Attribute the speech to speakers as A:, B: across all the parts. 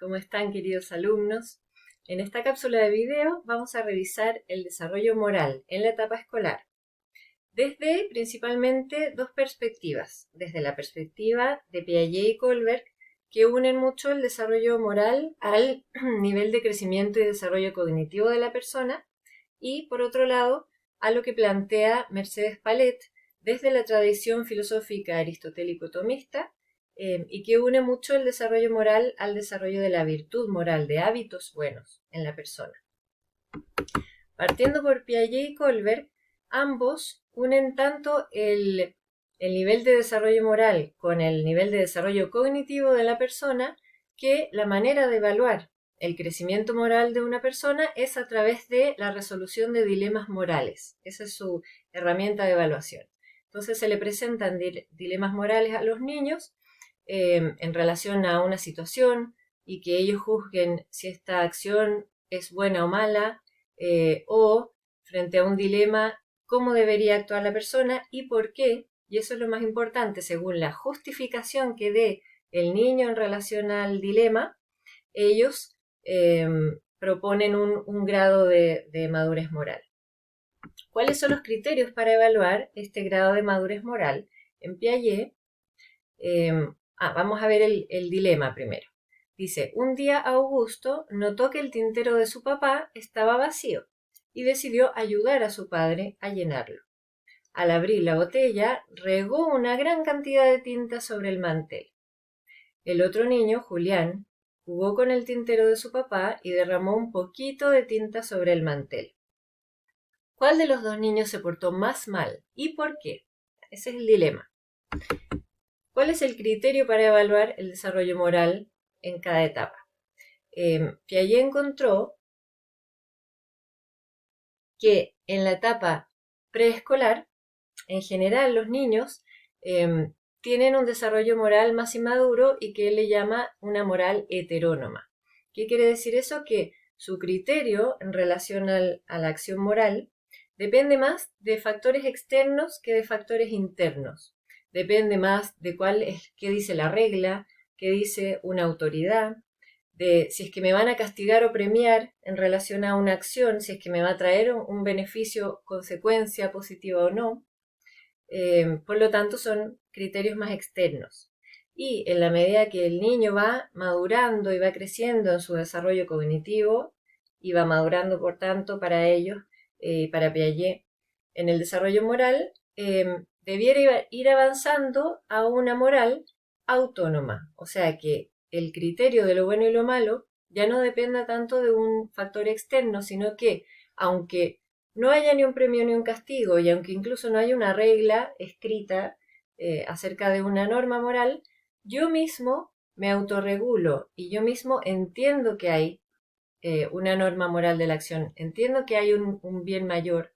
A: ¿Cómo están, queridos alumnos? En esta cápsula de video vamos a revisar el desarrollo moral en la etapa escolar desde principalmente dos perspectivas. Desde la perspectiva de Piaget y Kohlberg, que unen mucho el desarrollo moral al nivel de crecimiento y desarrollo cognitivo de la persona, y por otro lado, a lo que plantea Mercedes Palet desde la tradición filosófica aristotélico-tomista, y que une mucho el desarrollo moral al desarrollo de la virtud moral, de hábitos buenos en la persona. Partiendo por Piaget y Kohlberg, ambos unen tanto el nivel de desarrollo moral con el nivel de desarrollo cognitivo de la persona, que la manera de evaluar el crecimiento moral de una persona es a través de la resolución de dilemas morales. Esa es su herramienta de evaluación. Entonces se le presentan dilemas morales a los niños en relación a una situación y que ellos juzguen si esta acción es buena o mala, o frente a un dilema, cómo debería actuar la persona y por qué, y eso es lo más importante, según la justificación que dé el niño en relación al dilema, ellos proponen un grado de madurez moral. ¿Cuáles son los criterios para evaluar este grado de madurez moral? En Piaget, vamos a ver el dilema primero. Dice, un día Augusto notó que el tintero de su papá estaba vacío y decidió ayudar a su padre a llenarlo. Al abrir la botella, regó una gran cantidad de tinta sobre el mantel. El otro niño, Julián, jugó con el tintero de su papá y derramó un poquito de tinta sobre el mantel. ¿Cuál de los dos niños se portó más mal y por qué? Ese es el dilema. ¿Cuál es el criterio para evaluar el desarrollo moral en cada etapa? Piaget encontró que en la etapa preescolar, en general los niños tienen un desarrollo moral más inmaduro y que él le llama una moral heterónoma. ¿Qué quiere decir eso? Que su criterio en relación a la acción moral depende más de factores externos que de factores internos. Depende más de qué dice la regla, qué dice una autoridad, de si es que me van a castigar o premiar en relación a una acción, si es que me va a traer un beneficio, consecuencia positiva o no. Por lo tanto, son criterios más externos. Y en la medida que el niño va madurando y va creciendo en su desarrollo cognitivo, y va madurando, por tanto, para ellos, para Piaget, en el desarrollo moral, debiera ir avanzando a una moral autónoma. O sea que el criterio de lo bueno y lo malo ya no dependa tanto de un factor externo, sino que, aunque no haya ni un premio ni un castigo, y aunque incluso no haya una regla escrita acerca de una norma moral, yo mismo me autorregulo y yo mismo entiendo que hay una norma moral de la acción, entiendo que hay un bien mayor,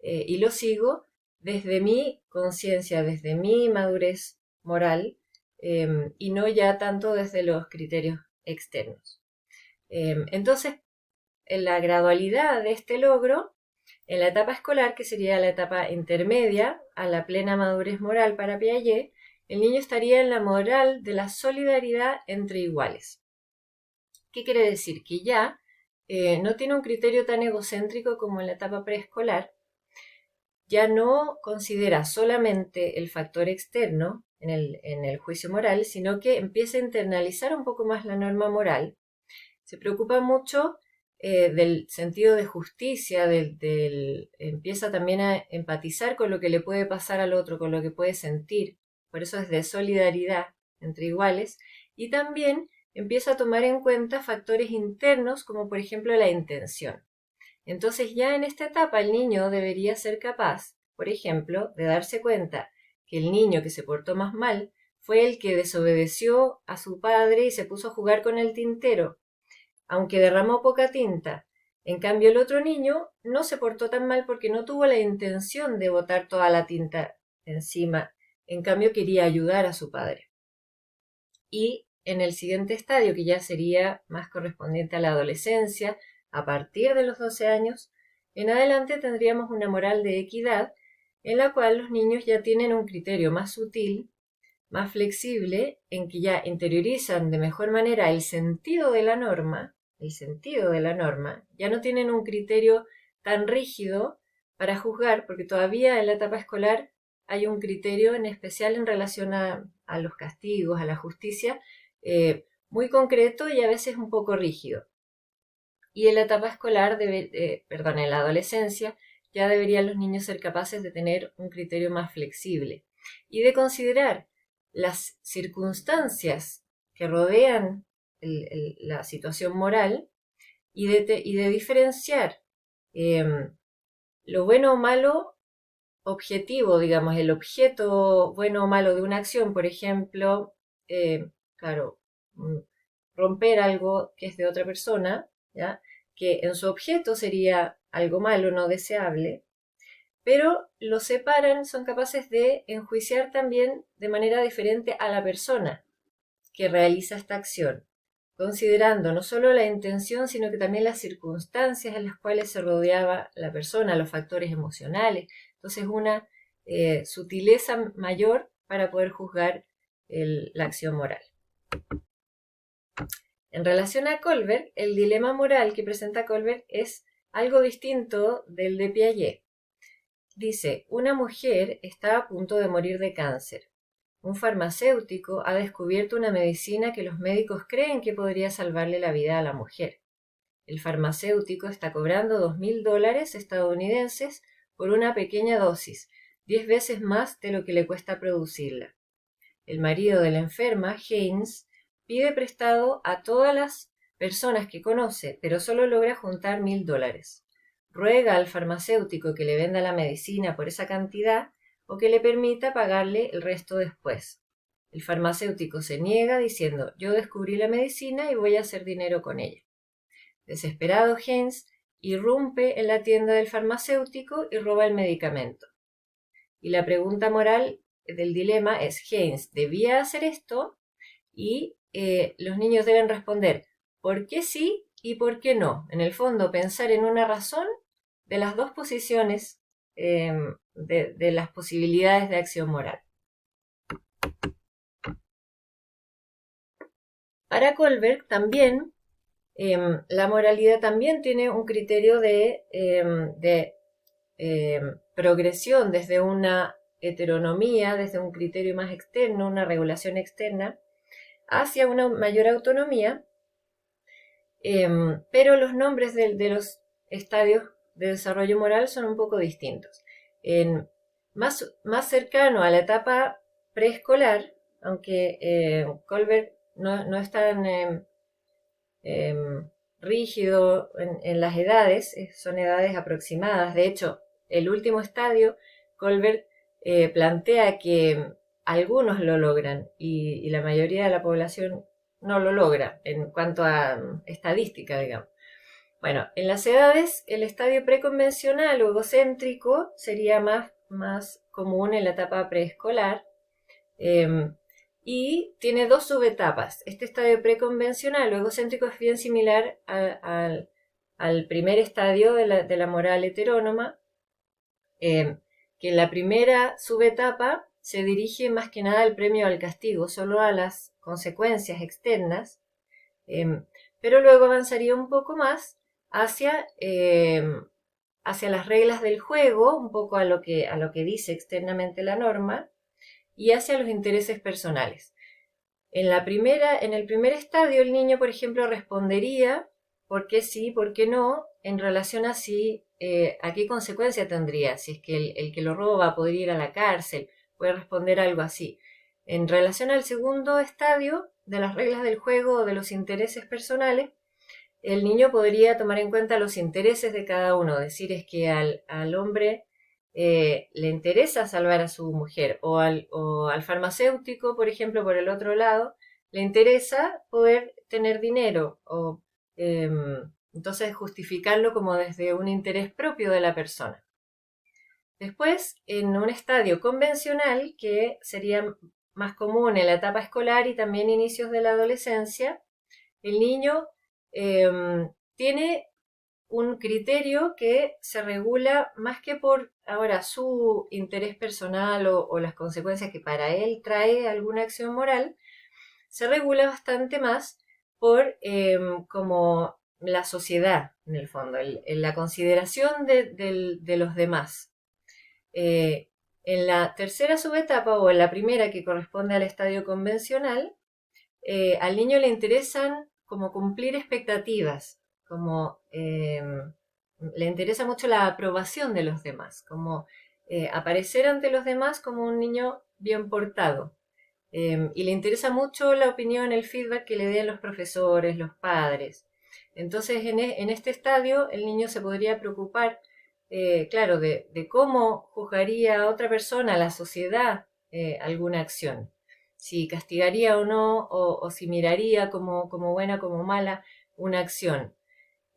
A: y lo sigo desde mi conciencia, desde mi madurez moral, y no ya tanto desde los criterios externos. Entonces, en la gradualidad de este logro, en la etapa escolar, que sería la etapa intermedia a la plena madurez moral para Piaget, el niño estaría en la moral de la solidaridad entre iguales. ¿Qué quiere decir? Que ya no tiene un criterio tan egocéntrico como en la etapa preescolar, ya no considera solamente el factor externo en el juicio moral, sino que empieza a internalizar un poco más la norma moral. Se preocupa mucho del sentido de justicia, empieza también a empatizar con lo que le puede pasar al otro, con lo que puede sentir. Por eso es de solidaridad entre iguales. Y también empieza a tomar en cuenta factores internos, como por ejemplo la intención. Entonces ya en esta etapa el niño debería ser capaz, por ejemplo, de darse cuenta que el niño que se portó más mal fue el que desobedeció a su padre y se puso a jugar con el tintero, aunque derramó poca tinta. En cambio, el otro niño no se portó tan mal porque no tuvo la intención de botar toda la tinta encima. En cambio, quería ayudar a su padre. Y en el siguiente estadio, que ya sería más correspondiente a la adolescencia, a partir de los 12 años, en adelante tendríamos una moral de equidad en la cual los niños ya tienen un criterio más sutil más flexible, en que ya interiorizan de mejor manera el sentido de la norma, ya no tienen un criterio tan rígido para juzgar, porque todavía en la etapa escolar hay un criterio en especial en relación a los castigos, a la justicia, muy concreto y a veces un poco rígido. Y en la etapa escolar, en la adolescencia, ya deberían los niños ser capaces de tener un criterio más flexible y de considerar las circunstancias que rodean la situación moral y de diferenciar lo bueno o malo objetivo, digamos, el objeto bueno o malo de una acción, por ejemplo, claro, romper algo que es de otra persona, ¿ya? Que en su objeto sería algo malo, no deseable, pero lo separan, son capaces de enjuiciar también de manera diferente a la persona que realiza esta acción, considerando no solo la intención, sino que también las circunstancias en las cuales se rodeaba la persona, los factores emocionales. Entonces, una sutileza mayor para poder juzgar la acción moral. En relación a Kohlberg, el dilema moral que presenta Kohlberg es algo distinto del de Piaget. Dice, una mujer está a punto de morir de cáncer. Un farmacéutico ha descubierto una medicina que los médicos creen que podría salvarle la vida a la mujer. El farmacéutico está cobrando $2.000 estadounidenses por una pequeña dosis, 10 veces más de lo que le cuesta producirla. El marido de la enferma, Haynes, pide prestado a todas las personas que conoce, pero solo logra juntar $1.000. Ruega al farmacéutico que le venda la medicina por esa cantidad o que le permita pagarle el resto después. El farmacéutico se niega diciendo, yo descubrí la medicina y voy a hacer dinero con ella. Desesperado, Haynes irrumpe en la tienda del farmacéutico y roba el medicamento. Y la pregunta moral del dilema es, ¿Haynes debía hacer esto? Y los niños deben responder, ¿por qué sí y por qué no? En el fondo, pensar en una razón de las dos posiciones de las posibilidades de acción moral. Para Kohlberg también, la moralidad también tiene un criterio de progresión desde una heteronomía, desde un criterio más externo, una regulación externa, hacia una mayor autonomía, pero los nombres de los estadios de desarrollo moral son un poco distintos. Más cercano a la etapa preescolar, aunque Kohlberg no es tan rígido en las edades, son edades aproximadas. De hecho, el último estadio, Kohlberg plantea que algunos lo logran y la mayoría de la población no lo logra en cuanto a estadística, digamos. Bueno, en las edades, el estadio preconvencional o egocéntrico sería más común en la etapa preescolar y tiene dos subetapas. Este estadio preconvencional o egocéntrico es bien similar al primer estadio de la moral heterónoma, que en la primera subetapa se dirige más que nada al premio al castigo, solo a las consecuencias externas, pero luego avanzaría un poco más hacia las reglas del juego, un poco a lo que dice externamente la norma, y hacia los intereses personales. En el primer estadio, el niño, por ejemplo, respondería por qué sí, por qué no, en relación a a qué consecuencia tendría, si es que el que lo roba podría ir a la cárcel, puede responder algo así. En relación al segundo estadio, de las reglas del juego o de los intereses personales, el niño podría tomar en cuenta los intereses de cada uno, decir es que al hombre le interesa salvar a su mujer o al farmacéutico, por ejemplo, por el otro lado, le interesa poder tener dinero o entonces justificarlo como desde un interés propio de la persona. Después, en un estadio convencional, que sería más común en la etapa escolar y también inicios de la adolescencia, el niño tiene un criterio que se regula más que por ahora su interés personal o las consecuencias que para él trae alguna acción moral, se regula bastante más por como la sociedad, en el fondo, la consideración de los demás. Eh, en la tercera subetapa o en la primera que corresponde al estadio convencional, al niño le interesan como cumplir expectativas, como le interesa mucho la aprobación de los demás, como aparecer ante los demás como un niño bien portado. Y le interesa mucho la opinión, el feedback que le den los profesores, los padres. Entonces, en este estadio, el niño se podría preocupar, claro, de cómo juzgaría a otra persona, a la sociedad, alguna acción. Si castigaría o no, o si miraría como buena, como mala, una acción.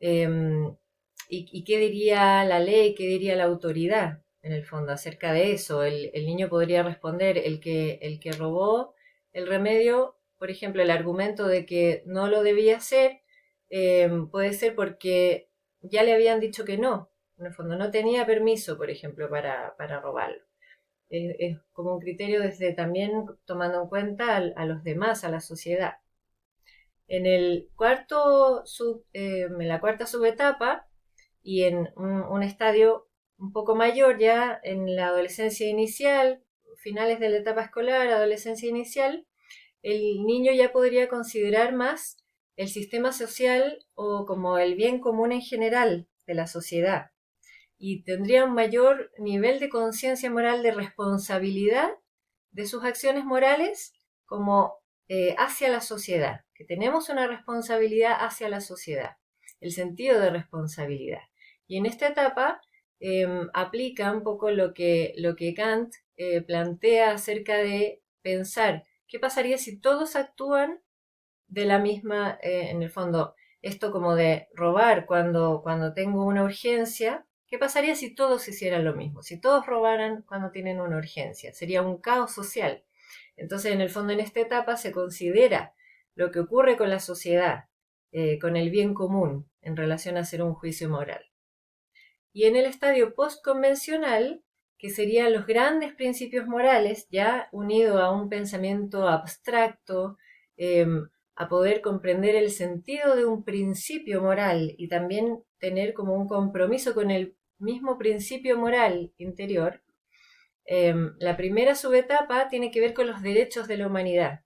A: Y qué diría la ley, qué diría la autoridad, en el fondo, acerca de eso. El niño podría responder, el que robó el remedio, por ejemplo, el argumento de que no lo debía hacer, puede ser porque ya le habían dicho que no. En el fondo, no tenía permiso, por ejemplo, para robarlo. Es como un criterio desde también tomando en cuenta a los demás, a la sociedad. En la cuarta subetapa y en un estadio un poco mayor ya en la adolescencia inicial, finales de la etapa escolar, adolescencia inicial, el niño ya podría considerar más el sistema social o como el bien común en general de la sociedad y tendría un mayor nivel de conciencia moral, de responsabilidad de sus acciones morales como hacia la sociedad, que tenemos una responsabilidad hacia la sociedad, el sentido de responsabilidad. Y en esta etapa aplica un poco lo que Kant plantea acerca de pensar qué pasaría si todos actúan de la misma, en el fondo, esto como de robar cuando tengo una urgencia. ¿Qué pasaría si todos hicieran lo mismo? Si todos robaran cuando tienen una urgencia. Sería un caos social. Entonces, en el fondo, en esta etapa se considera lo que ocurre con la sociedad, con el bien común, en relación a hacer un juicio moral. Y en el estadio postconvencional, que serían los grandes principios morales, ya unido a un pensamiento abstracto, a poder comprender el sentido de un principio moral y también tener como un compromiso con el mismo principio moral interior. La primera subetapa tiene que ver con los derechos de la humanidad,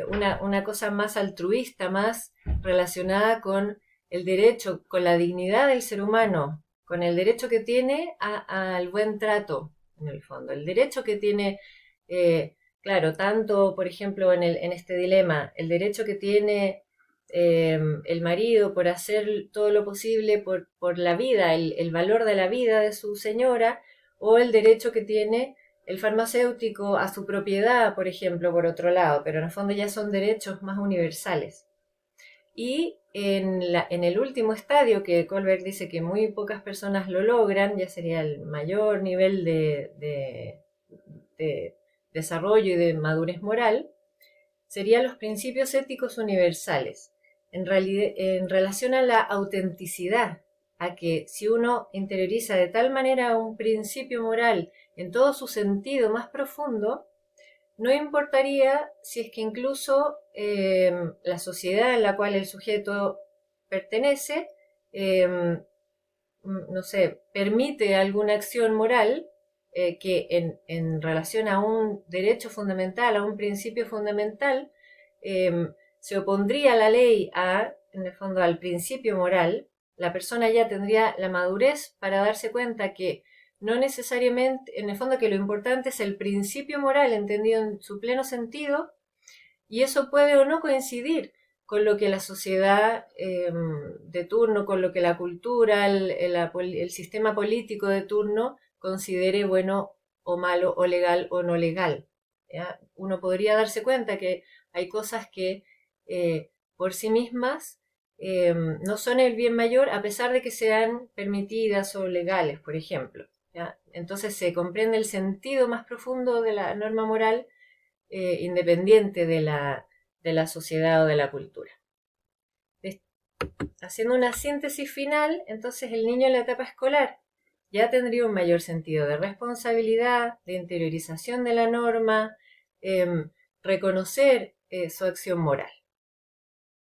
A: una cosa más altruista, más relacionada con el derecho, con la dignidad del ser humano, con el derecho que tiene al buen trato, en el fondo, el derecho que tiene, claro, tanto, por ejemplo, en este dilema, el derecho que tiene el marido por hacer todo lo posible por la vida, el valor de la vida de su señora, o el derecho que tiene el farmacéutico a su propiedad, por ejemplo, por otro lado, pero en el fondo ya son derechos más universales. Y en el último estadio, que Kohlberg dice que muy pocas personas lo logran, ya sería el mayor nivel de desarrollo y de madurez moral, serían los principios éticos universales, en relación a la autenticidad, a que si uno interioriza de tal manera un principio moral en todo su sentido más profundo, no importaría si es que incluso la sociedad en la cual el sujeto pertenece, no sé, permite alguna acción moral que en relación a un derecho fundamental, a un principio fundamental, se opondría la ley en el fondo, al principio moral. La persona ya tendría la madurez para darse cuenta que no necesariamente, en el fondo, que lo importante es el principio moral entendido en su pleno sentido, y eso puede o no coincidir con lo que la sociedad de turno, con lo que la cultura, el sistema político de turno considere bueno o malo o legal o no legal. ¿Ya? Uno podría darse cuenta que hay cosas que por sí mismas no son el bien mayor a pesar de que sean permitidas o legales, por ejemplo. ¿Ya? Entonces se comprende el sentido más profundo de la norma moral independiente de la sociedad o de la cultura. haciendo una síntesis final, entonces el niño en la etapa escolar ya tendría un mayor sentido de responsabilidad, de interiorización de la norma, reconocer su acción moral.